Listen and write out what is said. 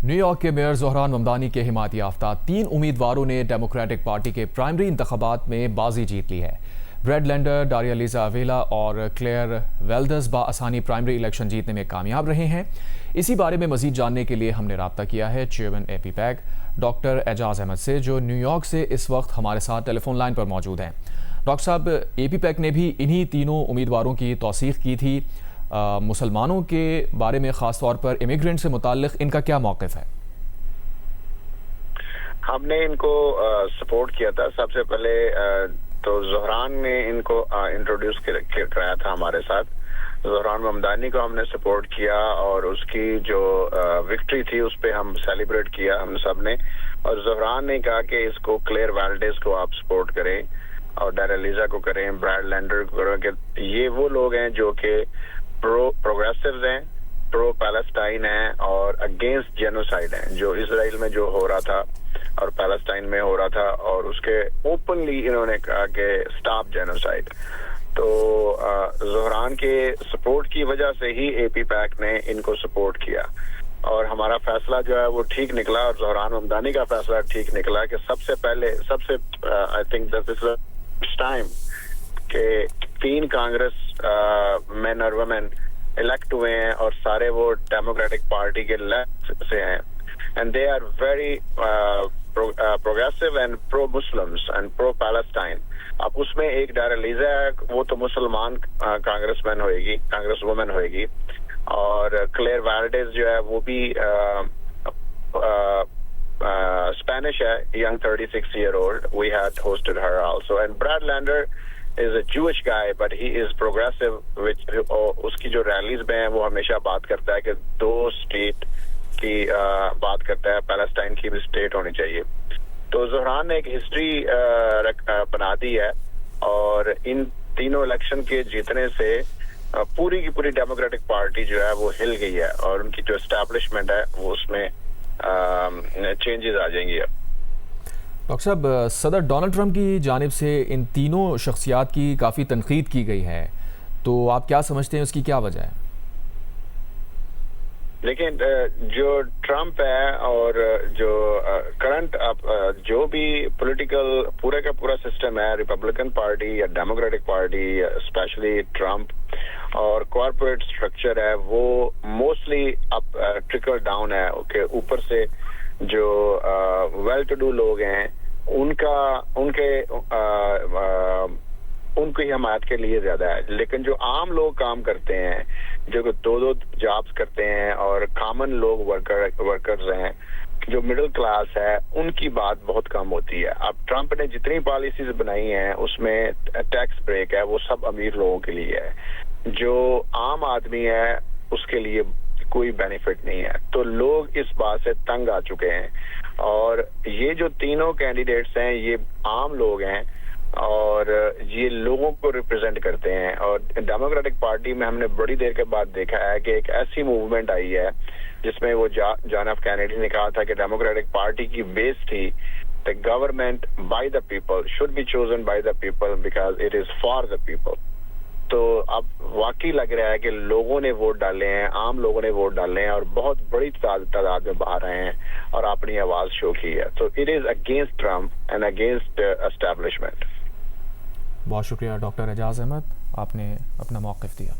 New York के mayor Zohran Mamdani के हिमायत याफ्ता 3 उम्मीदवारों ने डेमोक्रेटिक पार्टी के प्राइमरी इंतखाबात में बाजी जीत ली है। ब्रेड लेंडर, डारिया लिजा अवेला और क्लेयर वेल्डर्स बाआसानी प्राइमरी इलेक्शन जीतने में कामयाब रहे हैं। इसी बारे में मजीद जानने के लिए हमने रब्ता किया है चेयरमैन एपीपैक डॉक्टर एजाज अहमद से, जो न्यूयॉर्क से इस वक्त हमारे साथ टेलीफोन लाइन पर मौजूद हैं। डॉक्टर साहब, एपीपैक ने भी इन्हीं तीनों उम्मीदवारों की तौसीक़ की थी। मुसलमानों के बारे में ख़ास तौर पर इमिग्रेंट से मुताल्लिक़ इनका क्या मौक़िफ़ है? हमने इनको सपोर्ट किया था। सबसे पहले तो ज़ोहरान ने इनको इंट्रोड्यूस कराया था हमारे साथ। ज़ोहरान ममदानी को हमने सपोर्ट किया और उसकी जो विक्ट्री थी उस पर हम सेलिब्रेट किया हम सब ने। और ज़ोहरान ने कहा कि इसको क्लेयर वेल्डेस को आप सपोर्ट करें और डारिया लिजा को करें, ब्रैड लेंडर को करें, कि ये वो लोग हैं जो कि प्रोग्रेसिव्स हैं, प्रो पैलेस्टाइन हैं और अगेंस्ट जेनोसाइड हैं, जो इसराइल में जो हो रहा था और पैलेस्टाइन में हो रहा था, और उसके ओपनली इन्होंने कहा कि स्टॉप जेनोसाइड। तो ज़ोहरान के सपोर्ट की वजह से ही एपीपैक ने इनको सपोर्ट किया और हमारा फैसला जो है वो ठीक निकला और ज़ोहरान ममदानी का फैसला ठीक निकला कि सबसे पहले I think this is time के 3 कांग्रेस मेन और वुमेन इलेक्ट हुए हैं और सारे वो डेमोक्रेटिक पार्टी के लेफ्ट से हैं, and they are very progressive and pro Muslims and pro Palestine. अब उसमें एक डारिया लिजा है, वो तो मुसलमान कांग्रेसमैन होएगी, कांग्रेस वुमेन होएगी, और क्लेयर वेल्डेस जो है वो भी स्पेनिश है, young 36-year-old. We had hosted her also, and Brad Lander is a Jewish guy, but he is progressive, which उसकी जो रैलीज में है वो हमेशा बात करता है कि 2 स्टेट की बात करता है, पैलेस्टाइन की भी स्टेट होनी चाहिए। तो ज़ोहरान ने एक हिस्ट्री बना दी है और इन तीनों इलेक्शन के जीतने से पूरी की पूरी डेमोक्रेटिक पार्टी जो है वो हिल गई है और उनकी जो एस्टैब्लिशमेंट है वो उसमें चेंजेस आ जाएंगी। डॉक्टर साहब, सदर डोनाल्ड ट्रंप की जानिब से इन तीनों शख्सियात की काफ़ी तनकीद की गई है, तो आप क्या समझते हैं उसकी क्या वजह है? लेकिन जो ट्रंप है और जो करंट जो भी पॉलिटिकल पूरे का पूरा सिस्टम है, रिपब्लिकन पार्टी या डेमोक्रेटिक पार्टी, स्पेशली ट्रंप, और कॉर्पोरेट स्ट्रक्चर है, वो मोस्टली अब ट्रिकल डाउन है कि ऊपर से जो वेल टू डू लोग हैं उनकी हिमायत के लिए ज्यादा है, लेकिन जो आम लोग काम करते हैं, जो 2 जॉब्स करते हैं और कॉमन लोग वर्कर्स हैं, जो मिडिल क्लास है, उनकी बात बहुत कम होती है। अब ट्रंप ने जितनी पॉलिसीज बनाई हैं उसमें टैक्स ब्रेक है, वो सब अमीर लोगों के लिए है, जो आम आदमी है उसके लिए कोई बेनिफिट नहीं है। तो लोग इस बात से तंग आ चुके हैं और ये जो तीनों कैंडिडेट्स हैं ये आम लोग हैं और ये लोगों को रिप्रेजेंट करते हैं। और डेमोक्रेटिक पार्टी में हमने बड़ी देर के बाद देखा है कि एक ऐसी मूवमेंट आई है जिसमें वो जॉन एफ कैनेडी ने कहा था कि डेमोक्रेटिक पार्टी की बेस थी the government by the people should be chosen by the people because it is for the people. तो अब वाकई लग रहा है कि लोगों ने वोट डाले हैं, आम लोगों ने वोट डाले हैं और बहुत बड़ी तादाद में बाहर आए हैं और अपनी आवाज शो की है। तो it is against Trump and against establishment. बहुत शुक्रिया डॉक्टर एजाज अहमद, आपने अपना मौक़िफ़ दिया।